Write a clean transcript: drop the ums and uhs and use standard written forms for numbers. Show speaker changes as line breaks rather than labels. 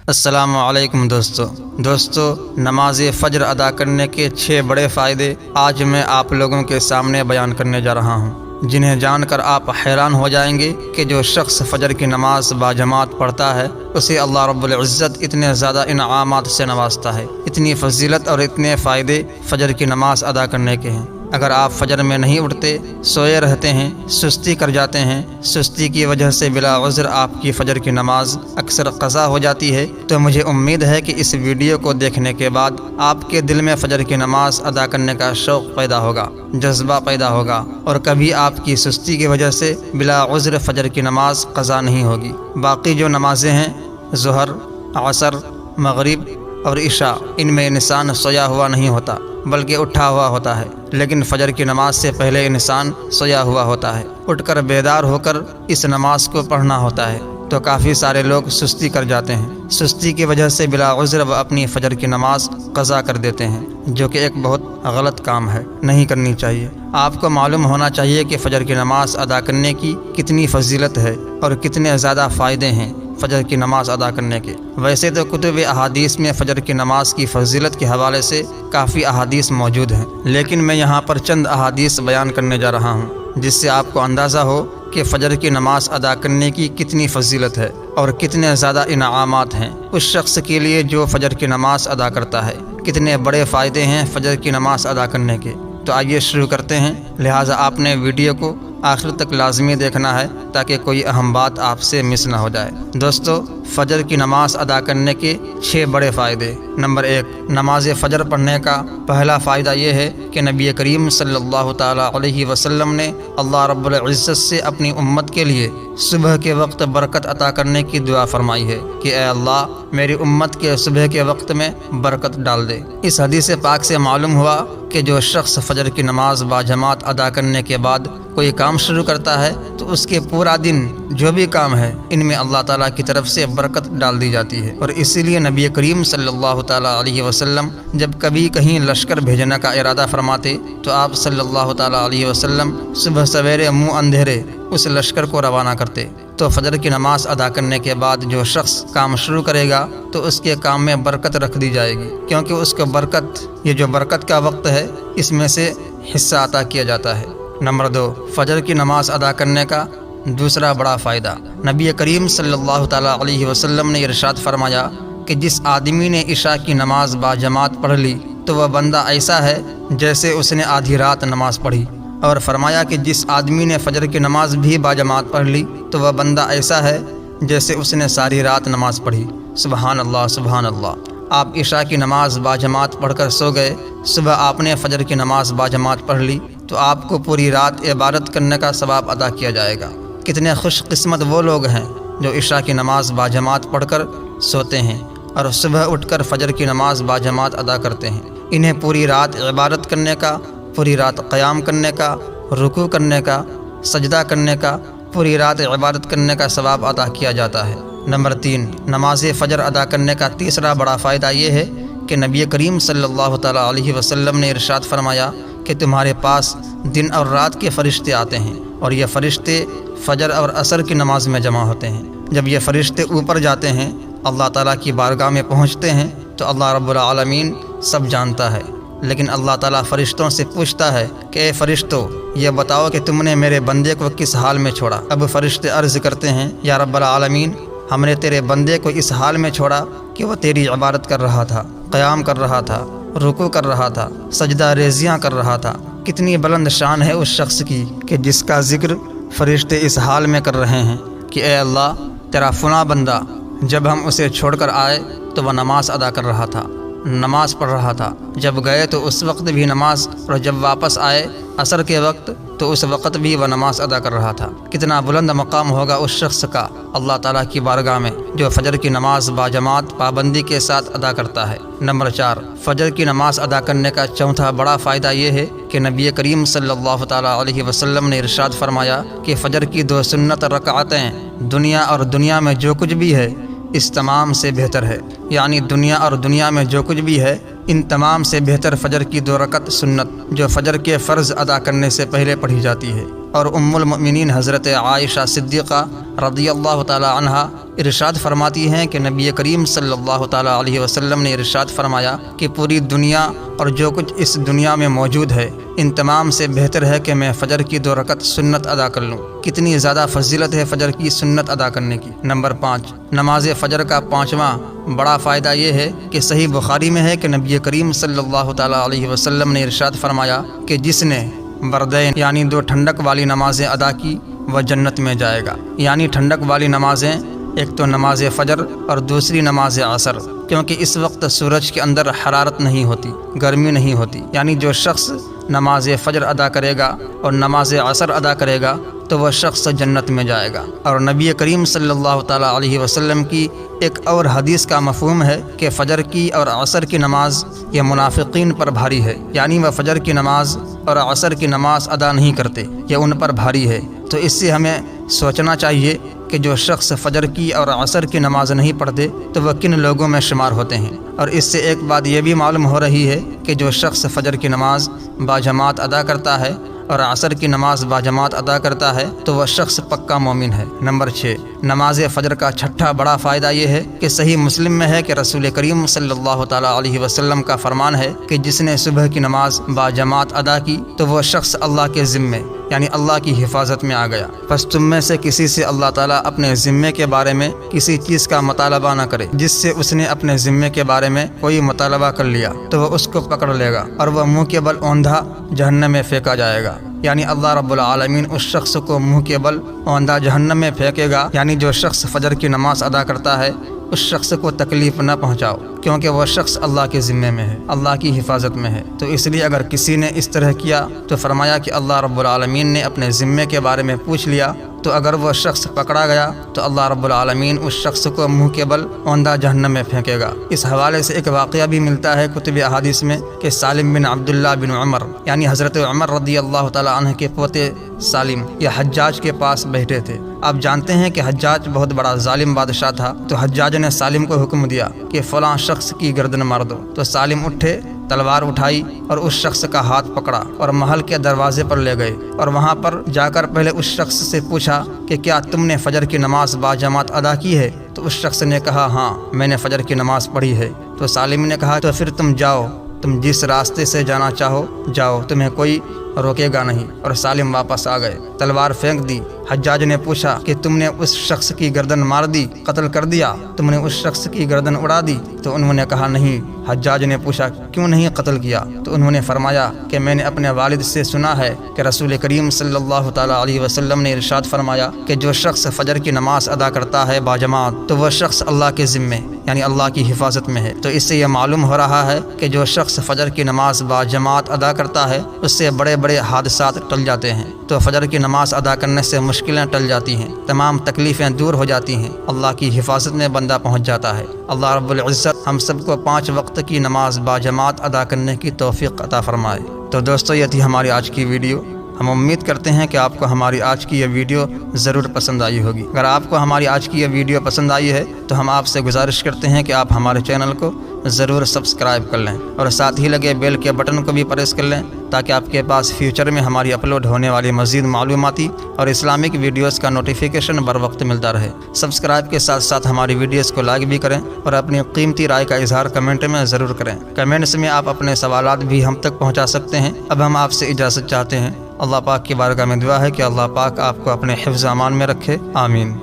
السلام علیکم دوستو نماز فجر ادا کرنے کے 6 بڑے فائدے آج میں آپ لوگوں کے سامنے بیان کرنے جا رہا ہوں، جنہیں جان کر آپ حیران ہو جائیں گے کہ جو شخص فجر کی نماز باجماعت پڑھتا ہے اسے اللہ رب العزت اتنے زیادہ انعامات سے نوازتا ہے۔ اتنی فضیلت اور اتنے فائدے فجر کی نماز ادا کرنے کے ہیں۔ اگر آپ فجر میں نہیں اٹھتے، سوئے رہتے ہیں، سستی کر جاتے ہیں، سستی کی وجہ سے بلا عذر آپ کی فجر کی نماز اکثر قضا ہو جاتی ہے، تو مجھے امید ہے کہ اس ویڈیو کو دیکھنے کے بعد آپ کے دل میں فجر کی نماز ادا کرنے کا شوق پیدا ہوگا، جذبہ پیدا ہوگا، اور کبھی آپ کی سستی کی وجہ سے بلا عذر فجر کی نماز قضا نہیں ہوگی۔ باقی جو نمازیں ہیں، ظہر، عصر، مغرب اور عشاء، ان میں انسان سویا ہوا نہیں ہوتا بلکہ اٹھا ہوا ہوتا ہے، لیکن فجر کی نماز سے پہلے انسان سویا ہوا ہوتا ہے، اٹھ کر بیدار ہو کر اس نماز کو پڑھنا ہوتا ہے۔ تو کافی سارے لوگ سستی کر جاتے ہیں، سستی کی وجہ سے بلا عذر وہ اپنی فجر کی نماز قضا کر دیتے ہیں، جو کہ ایک بہت غلط کام ہے، نہیں کرنی چاہیے۔ آپ کو معلوم ہونا چاہیے کہ فجر کی نماز ادا کرنے کی کتنی فضیلت ہے اور کتنے زیادہ فائدے ہیں فجر کی نماز ادا کرنے کے۔ ویسے تو کتب احادیث میں فجر کی نماز کی فضیلت کے حوالے سے کافی احادیث موجود ہیں، لیکن میں یہاں پر چند احادیث بیان کرنے جا رہا ہوں جس سے آپ کو اندازہ ہو کہ فجر کی نماز ادا کرنے کی کتنی فضیلت ہے اور کتنے زیادہ انعامات ہیں اس شخص کے لیے جو فجر کی نماز ادا کرتا ہے۔ کتنے بڑے فائدے ہیں فجر کی نماز ادا کرنے کے۔ تو آئیے شروع کرتے ہیں، لہٰذا آپ نے ویڈیو کو آخر تک لازمی دیکھنا ہے تاکہ کوئی اہم بات آپ سے مس نہ ہو جائے۔ دوستو، فجر کی نماز ادا کرنے کے 6 بڑے فائدے۔ نمبر 1، نماز فجر پڑھنے کا پہلا فائدہ یہ ہے کہ نبی کریم صلی اللہ تعالیٰ علیہ وسلم نے اللہ رب العزت سے اپنی امت کے لیے صبح کے وقت برکت عطا کرنے کی دعا فرمائی ہے کہ اے اللہ میری امت کے صبح کے وقت میں برکت ڈال دے۔ اس حدیث پاک سے معلوم ہوا کہ جو شخص فجر کی نماز باجماعت ادا کرنے کے بعد کوئی کام شروع کرتا ہے تو اس کے پورا دن جو بھی کام ہے ان میں اللہ تعالیٰ کی طرف سے برکت ڈال دی جاتی ہے، اور اسی لیے نبی کریم صلی اللہ تعالیٰ علیہ وسلم جب کبھی کہیں لشکر بھیجنے کا ارادہ فرماتے تو آپ صلی اللہ تعالیٰ علیہ وسلم صبح سویرے منہ اندھیرے اس لشکر کو روانہ کرتے۔ تو فجر کی نماز ادا کرنے کے بعد جو شخص کام شروع کرے گا تو اس کے کام میں برکت رکھ دی جائے گی، کیونکہ اس کو برکت، یہ جو برکت کا وقت ہے، اس میں سے حصہ عطا کیا جاتا ہے۔ نمبر 2، فجر کی نماز ادا کرنے کا دوسرا بڑا فائدہ، نبی کریم صلی اللہ تعالیٰ علیہ وسلم نے ارشاد فرمایا کہ جس آدمی نے عشاء کی نماز باجماعت پڑھ لی تو وہ بندہ ایسا ہے جیسے اس نے آدھی رات نماز پڑھی، اور فرمایا کہ جس آدمی نے فجر کی نماز بھی باجماعت پڑھ لی تو وہ بندہ ایسا ہے جیسے اس نے ساری رات نماز پڑھی۔ سبحان اللہ، سبحان اللہ۔ آپ عشاء کی نماز باجماعت پڑھ کر سو گئے، صبح آپ نے فجر کی نماز باجماعت پڑھ لی تو آپ کو پوری رات عبادت کرنے کا ثواب ادا کیا جائے گا۔ کتنے خوش قسمت وہ لوگ ہیں جو عشاء کی نماز باجماعت پڑھ کر سوتے ہیں اور صبح اٹھ کر فجر کی نماز باجماعت ادا کرتے ہیں۔ انہیں پوری رات عبادت کرنے کا، پوری رات قیام کرنے کا، رکوع کرنے کا، سجدہ کرنے کا، پوری رات عبادت کرنے کا ثواب عطا کیا جاتا ہے۔ نمبر 3، نماز فجر ادا کرنے کا تیسرا بڑا فائدہ یہ ہے کہ نبی کریم صلی اللہ تعالیٰ علیہ وسلم نے ارشاد فرمایا کہ تمہارے پاس دن اور رات کے فرشتے آتے ہیں، اور یہ فرشتے فجر اور عصر کی نماز میں جمع ہوتے ہیں۔ جب یہ فرشتے اوپر جاتے ہیں، اللہ تعالیٰ کی بارگاہ میں پہنچتے ہیں تو اللہ رب العالمین سب جانتا ہے، لیکن اللہ تعالیٰ فرشتوں سے پوچھتا ہے کہ اے فرشتوں، یہ بتاؤ کہ تم نے میرے بندے کو کس حال میں چھوڑا؟ اب فرشتے عرض کرتے ہیں یا رب العالمین، ہم نے تیرے بندے کو اس حال میں چھوڑا کہ وہ تیری عبادت کر رہا تھا، قیام کر رہا تھا، رکوع کر رہا تھا، سجدہ ریزیاں کر رہا تھا۔ کتنی بلند شان ہے اس شخص کی کہ جس کا ذکر فرشتے اس حال میں کر رہے ہیں کہ اے اللہ، تیرا فلاں بندہ جب ہم اسے چھوڑ کر آئے تو وہ نماز ادا کر رہا تھا، نماز پڑھ رہا تھا، جب گئے تو اس وقت بھی نماز، اور جب واپس آئے عصر کے وقت تو اس وقت بھی وہ نماز ادا کر رہا تھا۔ کتنا بلند مقام ہوگا اس شخص کا اللہ تعالیٰ کی بارگاہ میں جو فجر کی نماز باجماعت پابندی کے ساتھ ادا کرتا ہے۔ نمبر 4، فجر کی نماز ادا کرنے کا چوتھا بڑا فائدہ یہ ہے کہ نبی کریم صلی اللہ تعالیٰ علیہ وسلم نے ارشاد فرمایا کہ فجر کی 2 سنت رکعتیں دنیا اور دنیا میں جو کچھ بھی ہے اس تمام سے بہتر ہے، یعنی دنیا اور دنیا میں جو کچھ بھی ہے ان تمام سے بہتر فجر کی 2 رکعت سنت جو فجر کے فرض ادا کرنے سے پہلے پڑھی جاتی ہے، اور ام المؤمنین حضرت عائشہ صدیقہ رضی اللہ تعالی عنہا ارشاد فرماتی ہیں کہ نبی کریم صلی اللہ تعالی علیہ وسلم نے ارشاد فرمایا کہ پوری دنیا اور جو کچھ اس دنیا میں موجود ہے ان تمام سے بہتر ہے کہ میں فجر کی 2 رکعت سنت ادا کر لوں۔ کتنی زیادہ فضیلت ہے فجر کی سنت ادا کرنے کی۔ نمبر 5، نماز فجر کا 5واں بڑا فائدہ یہ ہے کہ صحیح بخاری میں ہے کہ نبی کریم صلی اللہ تعالی علیہ وسلم نے ارشاد فرمایا کہ جس نے بردین یعنی 2 ٹھنڈک والی نمازیں ادا کی وہ جنت میں جائے گا۔ یعنی ٹھنڈک والی نمازیں ایک تو نماز فجر اور دوسری نماز عصر، کیونکہ اس وقت سورج کے اندر حرارت نہیں ہوتی، گرمی نہیں ہوتی۔ یعنی جو شخص نماز فجر ادا کرے گا اور نماز عصر ادا کرے گا تو وہ شخص جنت میں جائے گا۔ اور نبی کریم صلی اللہ تعالی علیہ وسلم کی ایک اور حدیث کا مفہوم ہے کہ فجر کی اور عصر کی نماز یہ منافقین پر بھاری ہے، یعنی وہ فجر کی نماز اور عصر کی نماز ادا نہیں کرتے، یہ ان پر بھاری ہے۔ تو اس سے ہمیں سوچنا چاہیے کہ جو شخص فجر کی اور عصر کی نماز نہیں پڑھتے تو وہ کن لوگوں میں شمار ہوتے ہیں۔ اور اس سے ایک بات یہ بھی معلوم ہو رہی ہے کہ جو شخص فجر کی نماز باجماعت ادا کرتا ہے اور عصر کی نماز باجماعت ادا کرتا ہے تو وہ شخص پکا مومن ہے۔ نمبر 6، نماز فجر کا 6واں بڑا فائدہ یہ ہے کہ صحیح مسلم میں ہے کہ رسول کریم صلی اللہ تعالی علیہ وسلم کا فرمان ہے کہ جس نے صبح کی نماز باجماعت ادا کی تو وہ شخص اللہ کے ذمے یعنی اللہ کی حفاظت میں آ گیا۔ پس تم میں سے کسی سے اللہ تعالیٰ اپنے ذمے کے بارے میں کسی چیز کا مطالبہ نہ کرے، جس سے اس نے اپنے ذمے کے بارے میں کوئی مطالبہ کر لیا تو وہ اس کو پکڑ لے گا اور وہ منہ کے بل اوندھا جہنم میں پھینکا جائے گا۔ یعنی اللہ رب العالمین اس شخص کو منہ کے بل اوندھا جہنم میں پھینکے گا۔ یعنی جو شخص فجر کی نماز ادا کرتا ہے اس شخص کو تکلیف نہ پہنچاؤ، کیونکہ وہ شخص اللہ کے ذمے میں ہے، اللہ کی حفاظت میں ہے۔ تو اس لیے اگر کسی نے اس طرح کیا تو فرمایا کہ اللہ رب العالمین نے اپنے ذمے کے بارے میں پوچھ لیا، تو اگر وہ شخص پکڑا گیا تو اللہ رب العالمین اس شخص کو منہ کے بل اوندھا جہنم میں پھینکے گا۔ اس حوالے سے ایک واقعہ بھی ملتا ہے کتب احادیث میں کہ سالم بن عبداللہ بن عمر یعنی حضرت عمر رضی اللہ تعالی عنہ کے پوتے سالم یہ حجاج کے پاس بیٹھے تھے۔ آپ جانتے ہیں کہ حجاج بہت بڑا ظالم بادشاہ تھا، تو حجاج نے سالم کو حکم دیا کہ فلاں شخص کی گردن مار دو۔ تو سالم اٹھے، تلوار اٹھائی اور اس شخص کا ہاتھ پکڑا اور محل کے دروازے پر لے گئے، اور وہاں پر جا کر پہلے اس شخص سے پوچھا کہ کیا تم نے فجر کی نماز باجماعت ادا کی ہے؟ تو اس شخص نے کہا ہاں میں نے فجر کی نماز پڑھی ہے۔ تو سالم نے کہا تو پھر تم جاؤ، تم جس راستے سے جانا چاہو جاؤ، تمہیں کوئی روکے گا نہیں۔ اور سالم واپس آ گئے، تلوار پھینک دی۔ حجاج نے پوچھا کہ تم نے اس شخص کی گردن مار دی، قتل کر دیا، تم نے اس شخص کی گردن اڑا دی؟ تو انہوں نے کہا نہیں۔ حجاج نے پوچھا کیوں نہیں قتل کیا؟ تو انہوں نے فرمایا کہ میں نے اپنے والد سے سنا ہے کہ رسول کریم صلی اللہ تعالی علیہ وسلم نے ارشاد فرمایا کہ جو شخص فجر کی نماز ادا کرتا ہے باجماعت تو وہ شخص اللہ کے ذمے یعنی اللہ کی حفاظت میں ہے۔ تو اس سے یہ معلوم ہو رہا ہے کہ جو شخص فجر کی نماز باجماعت ادا کرتا ہے اس سے بڑے بڑے حادثات ٹل جاتے ہیں۔ تو فجر کی نماز ادا کرنے سے مشکلیں ٹل جاتی ہیں، تمام تکلیفیں دور ہو جاتی ہیں، اللہ کی حفاظت میں بندہ پہنچ جاتا ہے۔ اللہ رب العزت ہم سب کو 5 وقت کی نماز باجماعت ادا کرنے کی توفیق عطا فرمائے۔ تو دوستو یہ تھی ہماری آج کی ویڈیو۔ ہم امید کرتے ہیں کہ آپ کو ہماری آج کی یہ ویڈیو ضرور پسند آئی ہوگی۔ اگر آپ کو ہماری آج کی یہ ویڈیو پسند آئی ہے تو ہم آپ سے گزارش کرتے ہیں کہ آپ ہمارے چینل کو ضرور سبسکرائب کر لیں اور ساتھ ہی لگے بیل کے بٹن کو بھی پریس کر لیں تاکہ آپ کے پاس فیوچر میں ہماری اپلوڈ ہونے والی مزید معلوماتی اور اسلامک ویڈیوز کا نوٹیفیکیشن بر وقت ملتا رہے۔ سبسکرائب کے ساتھ ساتھ ہماری ویڈیوز کو لائک بھی کریں اور اپنی قیمتی رائے کا اظہار کمنٹ میں ضرور کریں۔ کمنٹس میں آپ اپنے سوالات بھی ہم تک پہنچا سکتے ہیں۔ اب ہم آپ سے اجازت چاہتے ہیں۔ اللہ پاک کی بارگاہ میں دعا ہے کہ اللہ پاک آپ کو اپنے حفظ امان میں رکھے، آمین۔